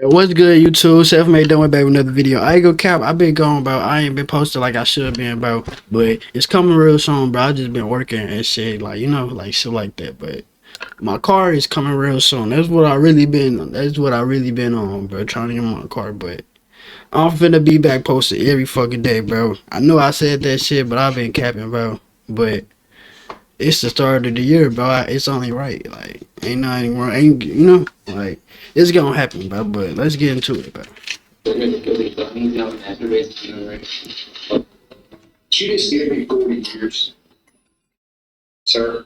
What's good, YouTube? Self-made done back with another video. I ain't gonna cap. I been gone, bro. I ain't been posted like I should been, bro. But it's coming real soon, bro. I just been working and shit, like, you know, like shit like that. But my car is coming real soon. That's what I really been. That's what I really been on, bro. Trying to get my car, but I'm finna be back posted every fucking day, bro. I know I said that shit, but I've been capping, bro. But it's the start of the year, bro. It's only right. Like, ain't nothing wrong. Ain't, you know, like, it's gonna happen, bro. But let's get into it, bro. She just gave me 40 years. Sir?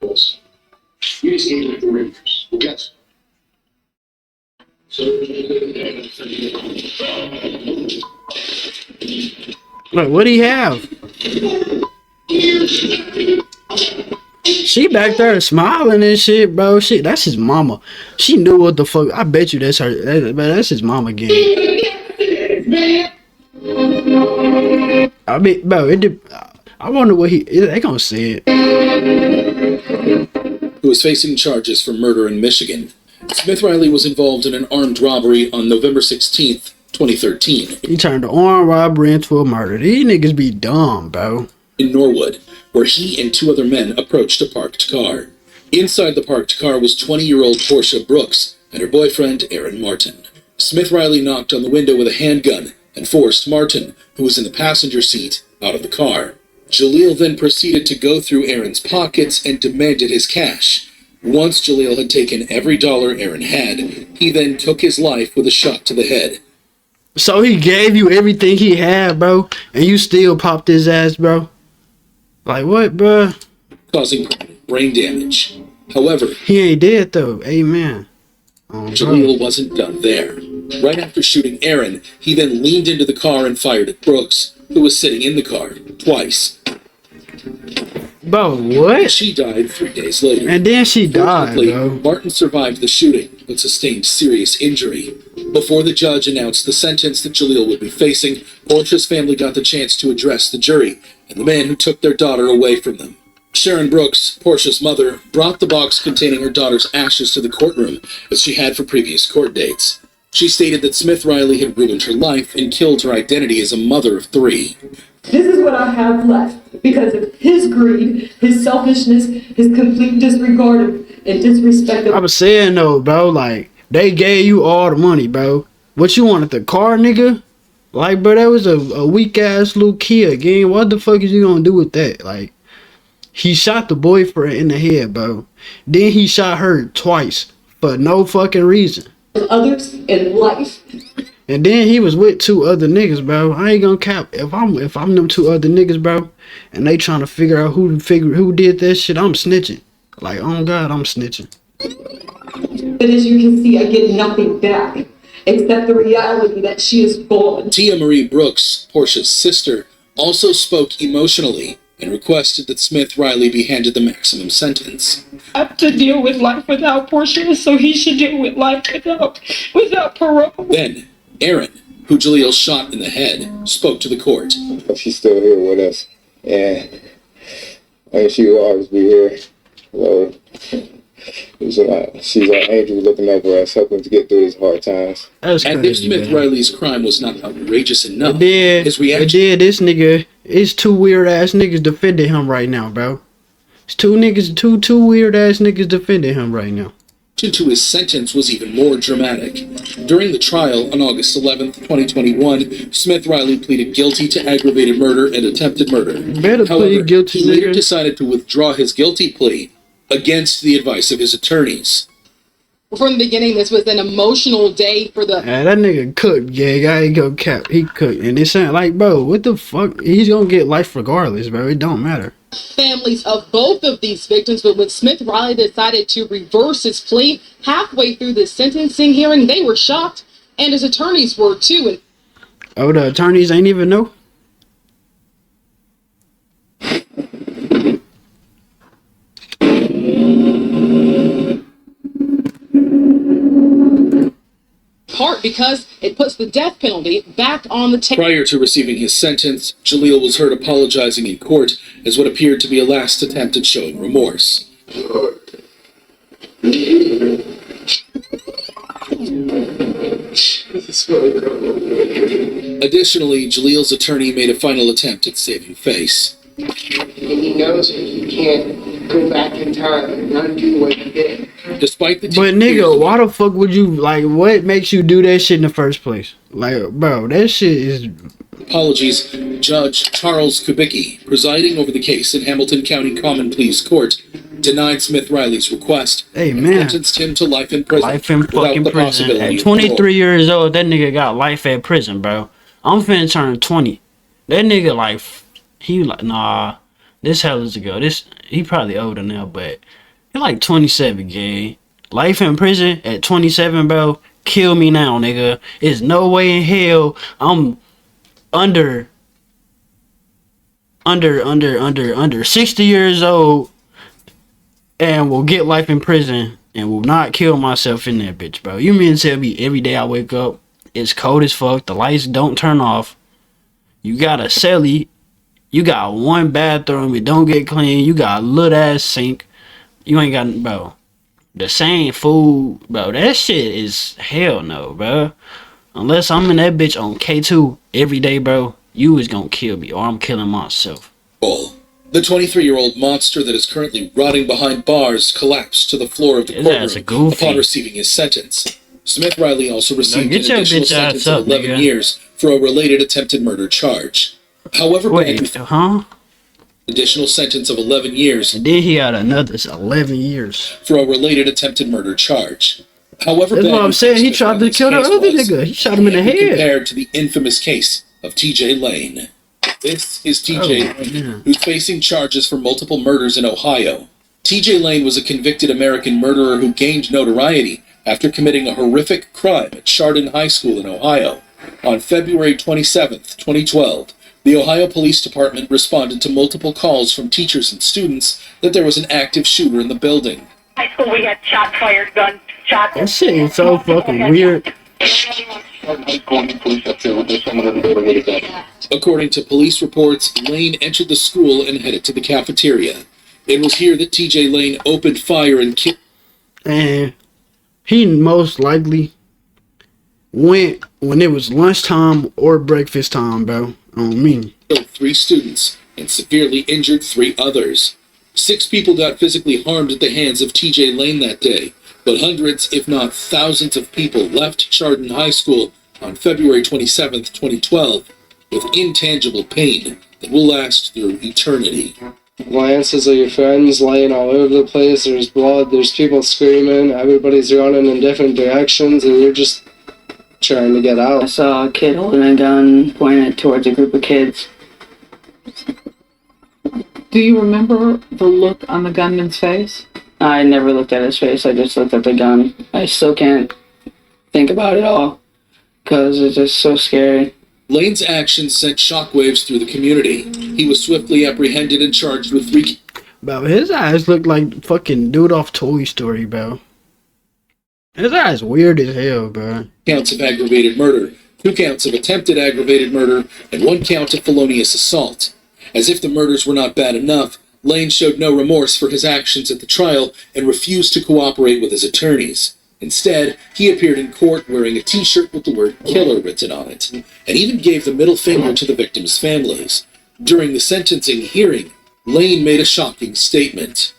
Yes. You just gave me 40 years. Yes. Look, what do he have? She back there smiling and shit, bro. Shit, that's his mama. She knew what the fuck. I bet you that's her. That's his mama again. I mean, bro, I wonder what they gonna say it. Who was facing charges for murder in Michigan. Smith Riley was involved in an armed robbery on November 16th, 2013. He turned the armed robbery into a murder. These niggas be dumb, bro. In Norwood, where he and two other men approached a parked car. Inside the parked car was 20-year-old Portia Brooks and her boyfriend, Aaron Martin. Smith Riley knocked on the window with a handgun and forced Martin, who was in the passenger seat, out of the car. Jaleel then proceeded to go through Aaron's pockets and demanded his cash. Once Jaleel had taken every dollar Aaron had, he then took his life with a shot to the head. So he gave you everything he had, bro, and you still popped his ass, bro? Like what, bro? Causing brain damage. However, he ain't dead though. Amen. Jaleel wasn't done there. Right after shooting Aaron, he then leaned into the car and fired at Brooks, who was sitting in the car, twice. Bro, what? She died 3 days later. And then she died, bro. Martin survived the shooting, but sustained serious injury. Before the judge announced the sentence that Jaleel would be facing, Portia's family got the chance to address the jury and the man who took their daughter away from them. Sharon Brooks, Portia's mother, brought the box containing her daughter's ashes to the courtroom, as she had for previous court dates. She stated that Smith Riley had ruined her life and killed her identity as a mother of three. This is what I have left because of his greed, his selfishness, his complete disregard and disrespect. I was saying though, bro, like, they gave you all the money, bro. What you wanted, the car, nigga? Like, bro, that was a weak-ass little Kia game. What the fuck is you gonna do with that? Like, he shot the boyfriend in the head, bro. Then he shot her twice for no fucking reason. Others in life. And then he was with two other niggas, bro. I ain't gonna cap. If I'm them two other niggas, bro, and they trying to figure out who did that shit, I'm snitching. Like, oh God, I'm snitching. But as you can see, I get nothing back except the reality that she is gone. Tia Marie Brooks, Portia's sister, also spoke emotionally and requested that Smith Riley be handed the maximum sentence. I have to deal with life without Portia, so he should deal with life without parole. Then, Aaron, who Jaleel shot in the head, spoke to the court. She's still here with us, and she will always be here. So, she's our angel looking over us, helping to get through these hard times. That's crazy, and if Smith man. Riley's crime was not outrageous enough, his reaction... This nigga, it's two weird-ass niggas defending him right now, bro. It's two weird-ass niggas defending him right now. To his sentence was even more dramatic. During the trial on August 11th, 2021, Smith Riley pleaded guilty to aggravated murder and attempted murder. However, guilty, he later decided to withdraw his guilty plea against the advice of his attorneys. From the beginning, this was an emotional day for the... Man, that nigga cooked, gang. I ain't gonna cap. He cooked. And it sound like, bro, what the fuck? He's gonna get life regardless, bro. It don't matter. Families of both of these victims, but when Smith Riley decided to reverse his plea halfway through the sentencing hearing, they were shocked, and his attorneys were too. And oh, the attorneys ain't even know? part because it puts the death penalty back on the table. Prior to receiving his sentence, Jaleel was heard apologizing in court as what appeared to be a last attempt at showing remorse. Additionally, Jaleel's attorney made a final attempt at saving face. And he knows he can't go back in time and undo what he did. Despite the But nigga, why the fuck would you, like, what makes you do that shit in the first place? Like, bro, that shit is... apologies, Judge Charles Kubicki, presiding over the case in Hamilton County Common Pleas Court, denied Smith Riley's request Hey, and man. sentenced him to life in prison. Life in without fucking the prison. possibility At of parole. 23 years old, that nigga got life at prison, bro. I'm finna turn 20. That nigga, like, he like, nah, this hell is ago. He probably older now, but he like 27, gay. Life in prison at 27, bro. Kill me now, nigga. There's no way in hell I'm under 60 years old and will get life in prison and will not kill myself in that bitch, bro. You mean to tell me every day I wake up, it's cold as fuck, the lights don't turn off, you got a celly, you got one bathroom, it don't get clean, you got a little ass sink, you ain't got, bro, the same food, bro, that shit is hell no, bro. Unless I'm in that bitch on K2 every day, bro, you is gonna kill me or I'm killing myself. The 23-year-old monster that is currently rotting behind bars collapsed to the floor of the His ass a courtroom goofy. upon receiving his sentence. Smith Riley also received get an your additional bitch ass sentence of up, 11 nigga. years for a related attempted murder charge. However, Wait, huh? additional sentence of 11 years And then he had another 11 years. for a related attempted murder charge. However, That's what bad I'm saying. He Smith tried to Riley's kill the case other was, nigga. He shot him in the can't be head. compared to the infamous case of T.J. Lane. This is T.J. Oh, man. who's facing charges for multiple murders in Ohio. T.J. Lane was a convicted American murderer who gained notoriety after committing a horrific crime at Chardon High School in Ohio. On February 27, 2012, the Ohio Police Department responded to multiple calls from teachers and students that there was an active shooter in the building. High school, we had shots fired, gun shots. That shit is so fucking weird. According to police reports, Lane entered the school and headed to the cafeteria. It was here that T.J. Lane opened fire and killed And he most likely went when it was lunchtime or breakfast time, bro. On me. 3 students and severely injured 3 others. 6 people got physically harmed at the hands of T.J. Lane that day, but hundreds, if not thousands of people left Chardon High School on February 27, 2012, with intangible pain that will last through eternity. Glances of your friends laying all over the place, there's blood, there's people screaming, everybody's running in different directions, and you're just trying to get I out. saw a kid holding a gun pointed towards a group of kids. Do you remember the look on the gunman's face? I never looked at his face, I just looked at the gun. I still can't think about it all, because it's just so scary. Lane's actions sent shockwaves through the community. He was swiftly apprehended and charged with 3 Bro, his eyes look like fucking dude off Toy Story, bro. His eyes weird as hell, bro. counts of aggravated murder, 2 counts of attempted aggravated murder, and 1 count of felonious assault. As if the murders were not bad enough, Lane showed no remorse for his actions at the trial and refused to cooperate with his attorneys. Instead, he appeared in court wearing a t-shirt with the word killer written on it, and even gave the middle finger to the victims' families. During the sentencing hearing, Lane made a shocking statement.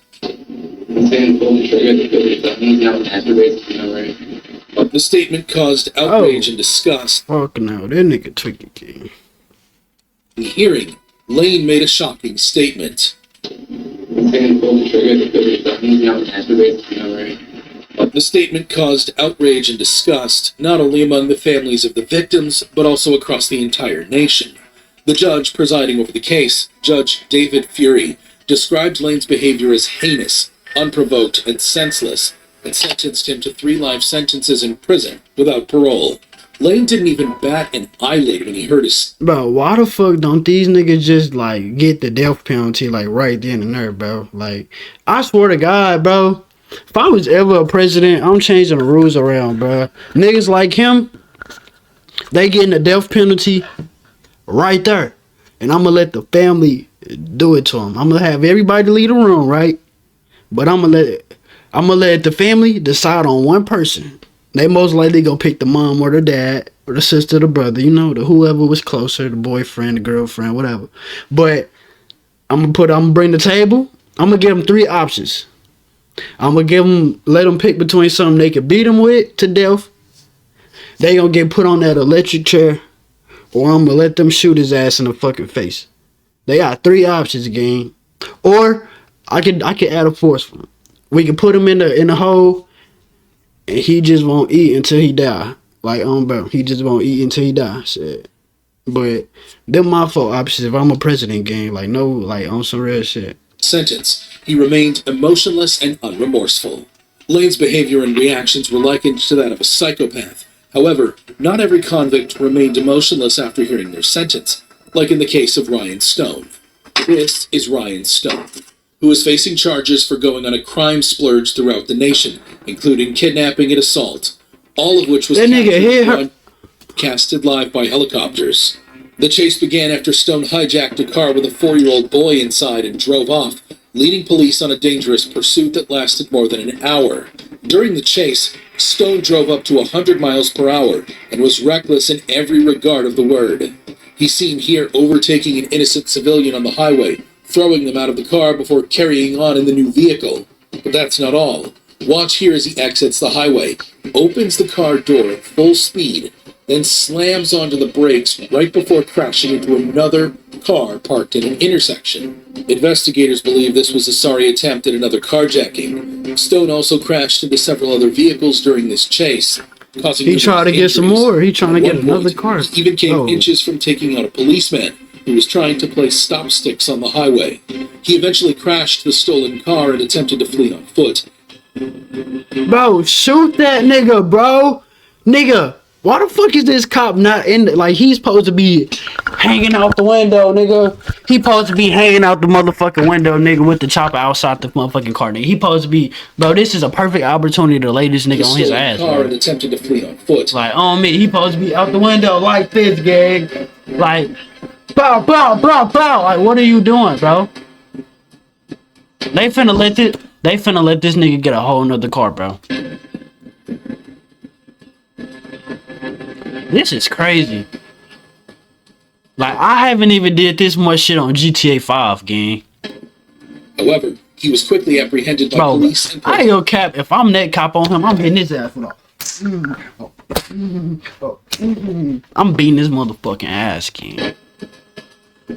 The statement caused outrage and disgust. Fuck no, that nigga took it, king. In the hearing, Lane made a shocking statement. The statement caused outrage and disgust, not only among the families of the victims, but also across the entire nation. The judge presiding over the case, Judge David Fury, described Lane's behavior as heinous, unprovoked, and senseless, and sentenced him to 3 life sentences in prison without parole. Lane didn't even bat an eyelid when he heard his... Bro, why the fuck don't these niggas just, like, get the death penalty, like, right then and there, bro? Like, I swear to God, bro, if I was ever a president, I'm changing the rules around, bro. Niggas like him, they getting the death penalty right there. And I'm gonna let the family do it to him. I'm gonna have everybody leave the room, right? But I'm gonna let the family decide on one person. They most likely gonna pick the mom or the dad or the sister, the brother, you know, the whoever was closer, the boyfriend, the girlfriend, whatever. But I'm gonna bring the table. I'm gonna give them 3 options. I'm gonna let them pick between something they could beat him with to death. They gonna get put on that electric chair, or I'm gonna let them shoot his ass in the fucking face. They got 3 options, gang. Or I could add a 4th one. We can put him in the hole, and he just won't eat until he die. Like bro, he just won't eat until he die. Shit. But them my 4 options if I'm a president, gang. Like no, like on some real shit. Sentence, he remained emotionless and unremorseful. Lane's behavior and reactions were likened to that of a psychopath. However, not every convict remained emotionless after hearing their sentence, like in the case of Ryan Stone. This is Ryan Stone, who is facing charges for going on a crime splurge throughout the nation, including kidnapping and assault, all of which was casted live by helicopters. The chase began after Stone hijacked a car with a 4-year-old boy inside and drove off, leading police on a dangerous pursuit that lasted more than an hour. During the chase, Stone drove up to 100 miles per hour and was reckless in every regard of the word. He's seen here overtaking an innocent civilian on the highway, throwing them out of the car before carrying on in the new vehicle. But that's not all. Watch here as he exits the highway, opens the car door at full speed, then slams onto the brakes right before crashing into another car parked in an intersection. Investigators believe this was a sorry attempt at another carjacking. Stone also crashed into several other vehicles during this chase, causing he tried to get some more. He trying to get another car. He even came inches from taking out a policeman who was trying to place stop sticks on the highway. He eventually crashed the stolen car and attempted to flee on foot. Bro, shoot that nigga, bro. Nigga. Why the fuck is this cop not in the, like, he's supposed to be hanging out the window, nigga. He supposed to be hanging out the motherfucking window, nigga, with the chopper outside the motherfucking car, nigga. He supposed to be, bro, this is a perfect opportunity to lay this nigga on his ass, car bro. And attempted to flee on foot. Like, on me, he supposed to be out the window like this, gang. Like, bow, bow, bow, bow. Like, what are you doing, bro? They finna let this nigga get a whole nother car, bro. This is crazy. Like, I haven't even did this much shit on GTA 5, gang. However, he was quickly apprehended by police. I ain't gonna cap. If I'm that cop on him, I'm hitting his ass with I'm beating his motherfucking ass, gang.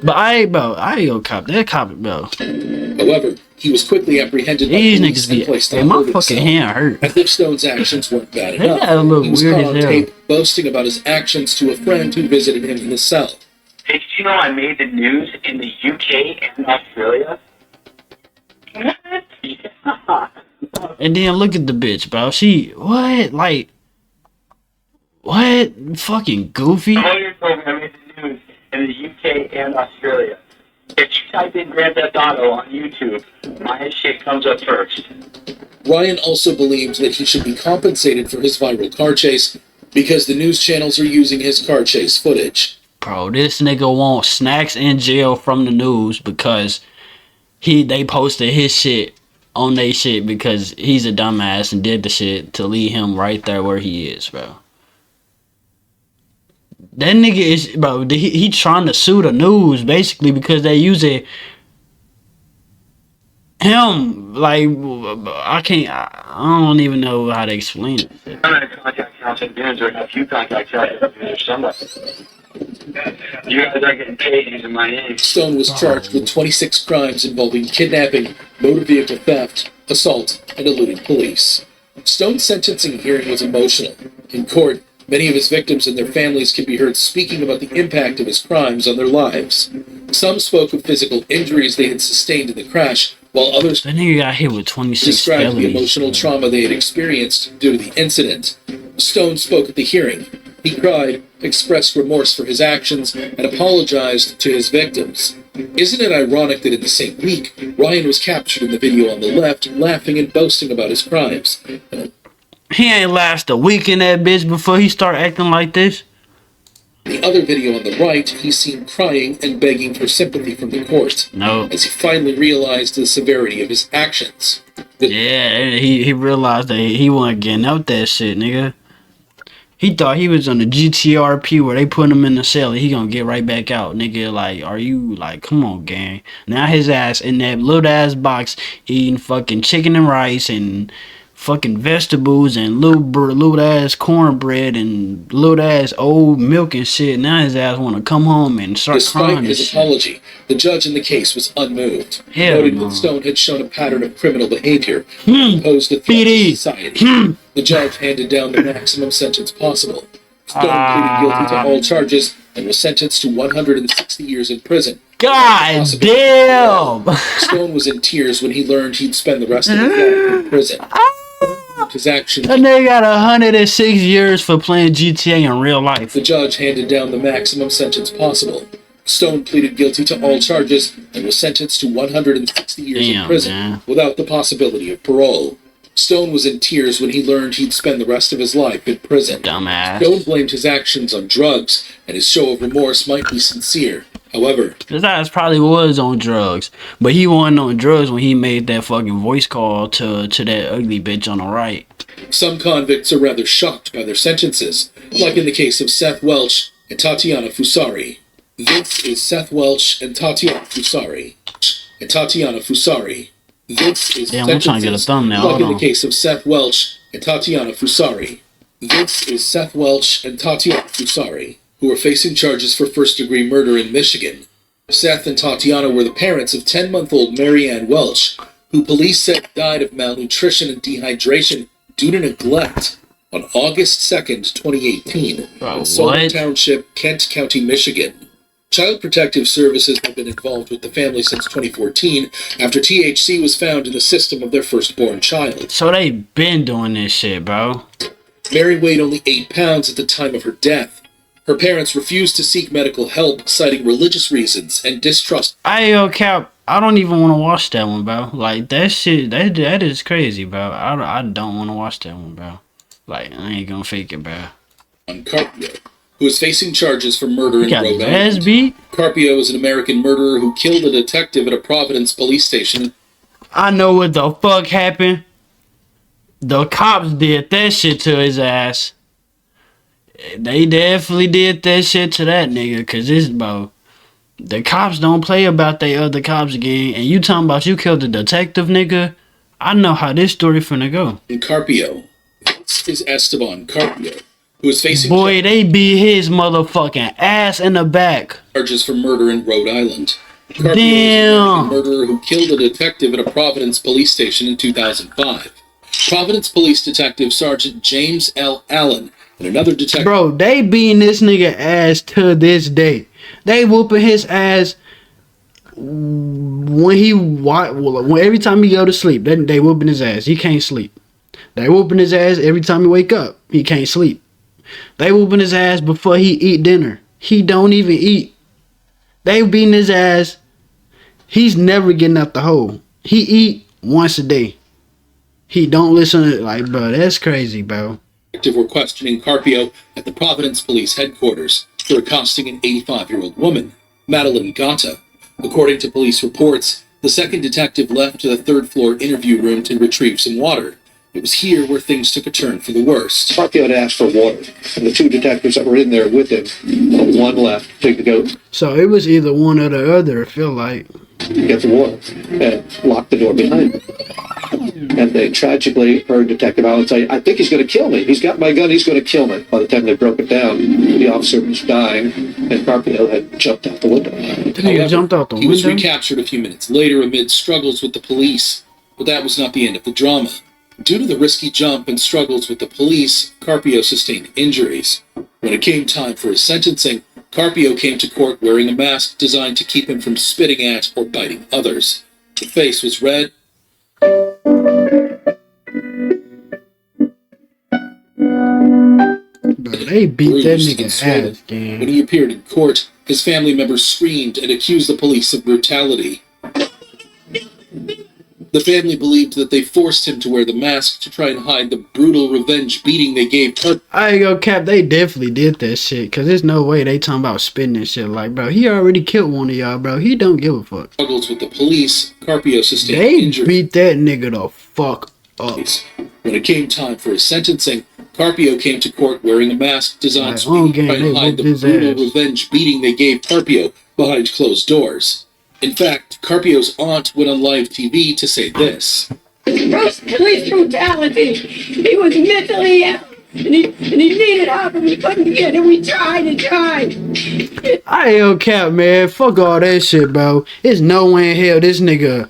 But I ain't gonna cop. That cop, bro. However, he was quickly apprehended by police and placed on my fucking hand hurt. As if Stone's actions weren't bad enough. He was caught on tape boasting about his actions to a friend who visited him in the cell. Hey, did you know I made the news in the UK and Australia? What? Yeah. And then look at the bitch, bro. She, what? Like, what? Fucking goofy. Lawyer told me I made the news in the UK and Australia. If you type in Grand Theft Auto on YouTube, my shit comes up first. Ryan also believes that he should be compensated for his viral car chase because the news channels are using his car chase footage. Bro, this nigga wants snacks in jail from the news because they posted his shit on they shit because he's a dumbass and did the shit to leave him right there where he is, bro. That nigga is, bro, he trying to sue the news basically because they use it him, like, I don't even know how to explain it. I'm going to contact Council News or have you contact Council News or somebody. You guys are getting paid using my name. Stone was charged with 26 crimes involving kidnapping, motor vehicle theft, assault, and eluding police. Stone's sentencing hearing was emotional. In court, many of his victims and their families can be heard speaking about the impact of his crimes on their lives. Some spoke of physical injuries they had sustained in the crash, while others that nigga got hit with 26 described felonies, the emotional trauma they had experienced due to the incident. Stone spoke at the hearing. He cried, expressed remorse for his actions, and apologized to his victims. Isn't it ironic that in the same week, Ryan was captured in the video on the left, laughing and boasting about his crimes? He ain't last a week in that bitch before he start acting like this. The other video on the right, he's seen crying and begging for sympathy from the court. No. As he finally realized the severity of his actions. Yeah, he realized that he wasn't getting out that shit, nigga. He thought he was on the GTRP where they put him in the cell and he gonna get right back out. Nigga, like, are you, like, come on, gang. Now his ass in that little ass box eating fucking chicken and rice and fucking vegetables and little ass cornbread and little ass old milk and shit. Now his ass wanna come home and start crying. Despite his apology, the judge in the case was unmoved, noting that Stone had shown a pattern of criminal behavior and posed a threat to society. The judge handed down the maximum sentence possible. Stone pleaded guilty to all charges and was sentenced to 160 years in prison. God damn! Stone was in tears when he learned he'd spend the rest of his life in prison. His actions. That nigga got 106 years for playing GTA in real life. The judge handed down the maximum sentence possible. Stone pleaded guilty to all charges and was sentenced to 160 years in prison without the possibility of parole. Stone was in tears when he learned he'd spend the rest of his life in prison. Dumbass. Stone blamed his actions on drugs, and his show of remorse might be sincere. However, his ass probably was on drugs, but he wasn't on drugs when he made that fucking voice call to that ugly bitch on the right. Some convicts are rather shocked by their sentences, like in the case of Seth Welch and Tatiana Fusari. This is Seth Welch and Tatiana Fusari. This is damn, I'm trying to get a thumbnail. Like in the case of Seth Welch and Tatiana Fusari. This is Seth Welch and Tatiana Fusari, who are facing charges for first-degree murder in Michigan. Seth and Tatiana were the parents of 10-month-old Marianne Welch, who police said died of malnutrition and dehydration due to neglect on August 2nd, 2018, in Solon Township, Kent County, Michigan. Child Protective Services have been involved with the family since 2014 after THC was found in the system of their firstborn child. So they been doing this shit, bro. Mary weighed only 8 pounds at the time of her death. Her parents refused to seek medical help, citing religious reasons and distrust. Cap, I don't even want to watch that one, bro. Like, that shit, that is crazy, bro. I don't want to watch that one, bro. Like, I ain't gonna fake it, bro. On Carpio, who is facing charges for murder in Rhode Island. Carpio is an American murderer who killed a detective at a Providence police station. I know what the fuck happened. The cops did that shit to his ass. They definitely did that shit to that nigga, cause it's about the cops don't play about they other cops again. And you talking about you killed the detective, nigga? I know how this story finna go. In Carpio, this is Esteban Carpio, who is facing they beat his motherfucking ass in the back. Charges for murder in Rhode Island. Carpio Damn. is a murderer who killed a detective at a Providence police station in 2005. Providence Police Detective Sergeant James L. Allen and another detective. Bro, they beating this nigga ass to this day. They whooping his ass when every time he go to sleep. They whooping his ass. He can't sleep. They whooping his ass every time he wake up. He can't sleep. They whooping his ass before he eat dinner. He don't even eat. They beating his ass. He's never getting out the hole. He eat once a day. He don't listen to it. Like, bro, that's crazy, bro. Were questioning Carpio at the Providence Police headquarters for accosting an 85-year-old woman, Madeline Gata. According to police reports, the second detective left to the third-floor interview room to retrieve some water. It was here where things took a turn for the worst. Carpio had asked for water, and the two detectives that were in there with him, one left to go. So it was either one or the other, I feel like. Get the water and lock the door behind him. And they tragically heard Detective Allen say, "I think he's going to kill me. He's got my gun. He's going to kill me." By the time they broke it down, the officer was dying, and Carpio had jumped out the window. He was recaptured a few minutes later amid struggles with the police, but that was not the end of the drama. Due to the risky jump and struggles with the police, Carpio sustained injuries. When it came time for his sentencing, Carpio came to court wearing a mask designed to keep him from spitting at or biting others. The face was red. They beat that nigga ass, damn. When he appeared in court, his family members screamed and accused the police of brutality. The family believed that they forced him to wear the mask to try and hide the brutal revenge beating they gave Carpio. I ain't gonna cap, they definitely did that shit, cause there's no way they talking about spitting and shit. Like, bro, he already killed one of y'all, bro. He don't give a fuck. Struggles with the police, Carpio sustained injuries. They beat that nigga the fuck up. When it came time for his sentencing, Carpio came to court wearing a mask designed Like, so he could try they to hide whooped the his brutal ass. revenge beating they gave Carpio behind closed doors. In fact, Carpio's aunt went on live TV to say this. Police brutality. He was mentally ill. And he needed help and we couldn't get it. We tried and tried. I ain't gonna cap, man. Fuck all that shit, bro. It's no way in hell this nigga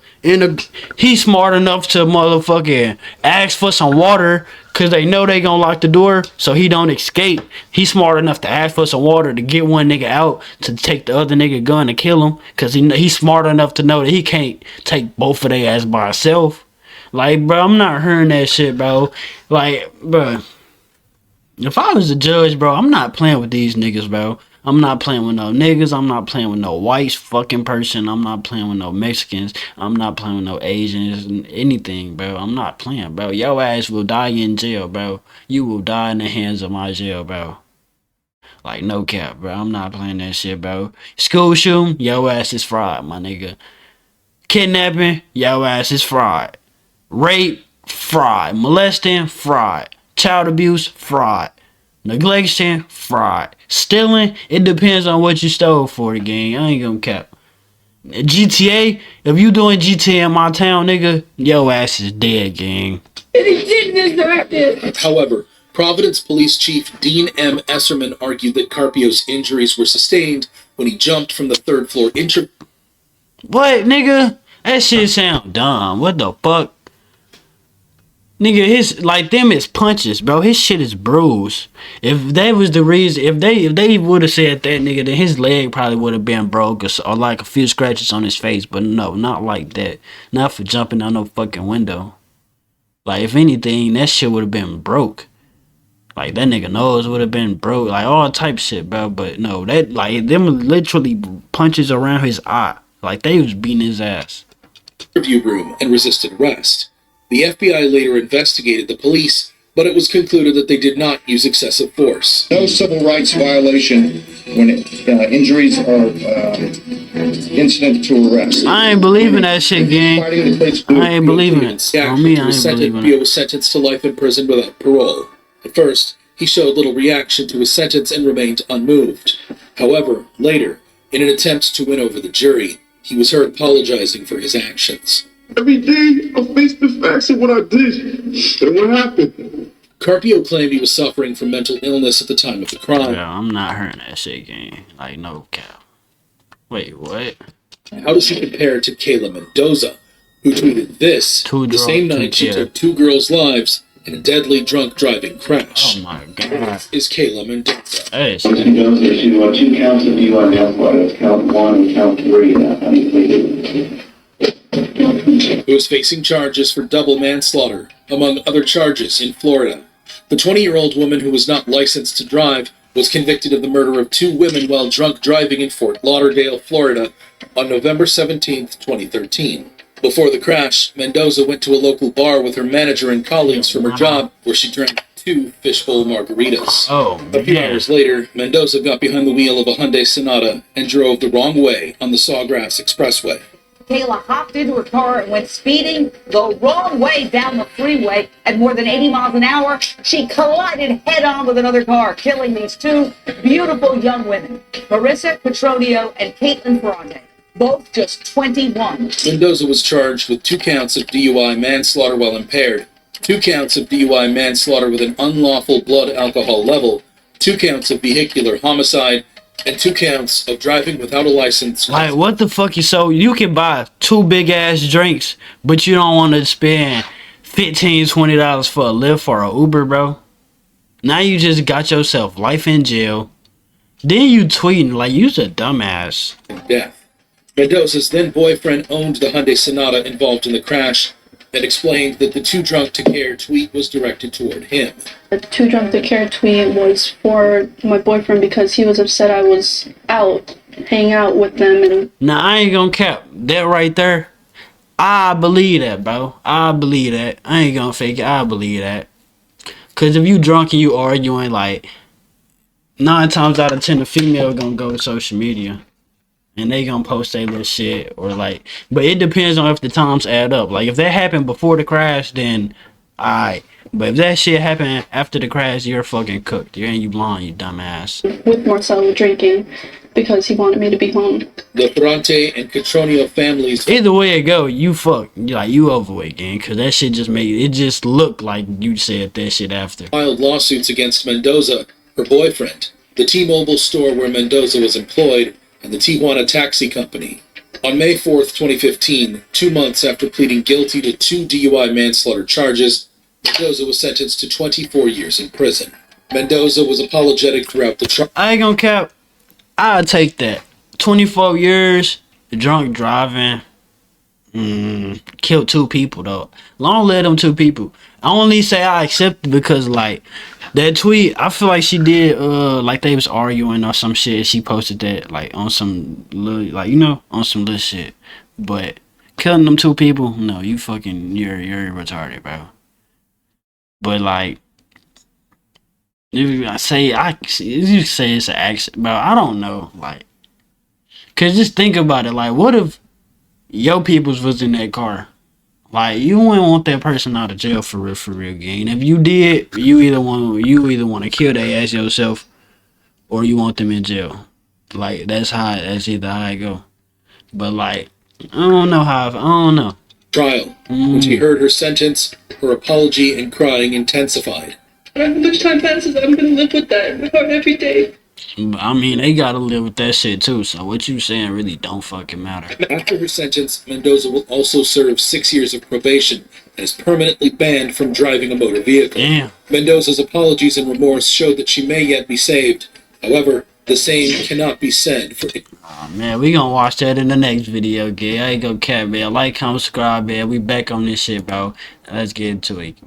he's smart enough to motherfucking ask for some water because they know they gonna lock the door so he don't escape. He's smart enough to ask for some water to get one nigga out to take the other nigga gun and kill him because he's smart enough to know that he can't take both of their ass by himself. Like, bro, I'm not hearing that shit, bro. Like, bro, if I was a judge, bro, I'm not playing with these niggas, bro. I'm not playing with no niggas. I'm not playing with no white fucking person. I'm not playing with no Mexicans. I'm not playing with no Asians. Anything, bro. I'm not playing, bro. Your ass will die in jail, bro. You will die in the hands of my jail, bro. Like, no cap, bro. I'm not playing that shit, bro. School shooting, your ass is fried, my nigga. Kidnapping, your ass is fried. Rape, fried. Molesting, fried. Child abuse, fraud. Neglection, fraud. Stealing, it depends on what you stole for the gang. I ain't gonna cap. GTA, if you doing GTA in my town, nigga, your ass is dead, gang. And he didn't deserve it. However, Providence Police Chief Dean M. Esserman argued that Carpio's injuries were sustained when he jumped from the third floor. What, nigga? That shit sound dumb. What the fuck? Nigga, his like them is punches, bro. His shit is bruised. If that was the reason, if they would have said that, nigga, then his leg probably would have been broke or like a few scratches on his face. But no, not like that. Not for jumping out no fucking window. Like, if anything, that shit would have been broke. Like, that nigga nose would have been broke. Like, all type shit, bro. But no, that, like, them literally punches around his eye. Like, they was beating his ass. Interview room and resisted arrest. The FBI later investigated the police, but it was concluded that they did not use excessive force. No civil rights violation when injuries are incident to arrest. I ain't believing that shit, gang. I ain't believing it. On me, I ain't believing Bio it. was sentenced to life in prison without parole. At first, he showed little reaction to his sentence and remained unmoved. However, later, in an attempt to win over the jury, he was heard apologizing for his actions. Every day I face the facts of what I did and what happened. Carpio claimed he was suffering from mental illness at the time of the crime. Yeah, I'm not hearing that shit, gang. Like, no cap. Wait, what? How does he compare to Kayla Mendoza, who tweeted this the same night she took two girls' lives in a deadly drunk driving crash? Oh my god. Is Kayla Mendoza. Hey, Mendoza to 2 counts of DUI manslaughter. That's count 1 and count 3. He pleaded. Who is facing charges for double manslaughter, among other charges, in Florida. The 20-year-old woman who was not licensed to drive was convicted of the murder of 2 women while drunk driving in Fort Lauderdale, Florida, on November 17, 2013. Before the crash, Mendoza went to a local bar with her manager and colleagues from her job, where she drank 2 fishbowl margaritas. A few hours later, Mendoza got behind the wheel of a Hyundai Sonata and drove the wrong way on the Sawgrass Expressway. Kayla hopped into her car and went speeding the wrong way down the freeway at more than 80 miles an hour. She collided head-on with another car, killing these 2 beautiful young women, Marissa Petronio and Caitlin Ferrante, both just 21. Mendoza was charged with 2 counts of DUI manslaughter while impaired, 2 counts of DUI manslaughter with an unlawful blood alcohol level, 2 counts of vehicular homicide, and 2 counts of driving without a license. Like, what the fuck you can buy 2 big ass drinks, but you don't want to spend $15-$20 for a Lyft or a Uber, bro? Now you just got yourself life in jail. Then you tweeting like you's a dumbass. Death. Mendoza's then boyfriend owned the Hyundai Sonata involved in the crash and explained that the too drunk to care tweet was directed toward him. The too drunk to care tweet was for my boyfriend because he was upset I was out, hanging out with them. And now, I ain't gonna cap. That right there, I believe that, bro. I believe that. I ain't gonna fake it. I believe that. Because if you drunk and you arguing, like, 9 times out of 10, the female gonna go to social media. And they gonna post their little shit or like, but it depends on if the times add up. Like if that happened before the crash, then Alright. But if that shit happened after the crash, you're fucking cooked. You ain't you blonde, you dumbass. With Marcelo drinking because he wanted me to be home. The Ferrante and Catronio families. Either way it go, you fucked. Like, you overweight, gang. Because that shit just made it just look like you said that shit after. Filed lawsuits against Mendoza, her boyfriend, the T-Mobile store where Mendoza was employed, and the Tijuana taxi company. On May 4th, 2015, 2 months after pleading guilty to 2 DUI manslaughter charges, Mendoza was sentenced to 24 years in prison. Mendoza was apologetic throughout the trial. I ain't gonna cap. I'll take that. 24 years, drunk driving. Killed 2 people, though. Long live them 2 people. I only say I accept it because, like, that tweet, I feel like she did, like they was arguing or some shit. She posted that, like, on some, like, you know, on some little shit. But killing them 2 people, no, you fucking, you're retarded, bro. But, like, you say it's an accident, bro. I don't know, like, cause just think about it, like, what if your peoples was in that car? Like, you wouldn't want that person out of jail for real, gang. If you did, you either want to kill their ass yourself, or you want them in jail. Like, that's either how it go. But like, I don't know. Trial. When she heard her sentence, her apology and crying intensified. How much time passes, I'm gonna live with that in my heart every day. I mean, they gotta live with that shit too, so what you saying really don't fucking matter. After her sentence, Mendoza will also serve 6 years of probation and is permanently banned from driving a motor vehicle. Damn. Mendoza's apologies and remorse showed that she may yet be saved. However, the same cannot be said for... Oh, man, we gonna watch that in the next video, gang. I ain't gonna cap, man. Like, comment, subscribe, man. We back on this shit, bro. Let's get into it.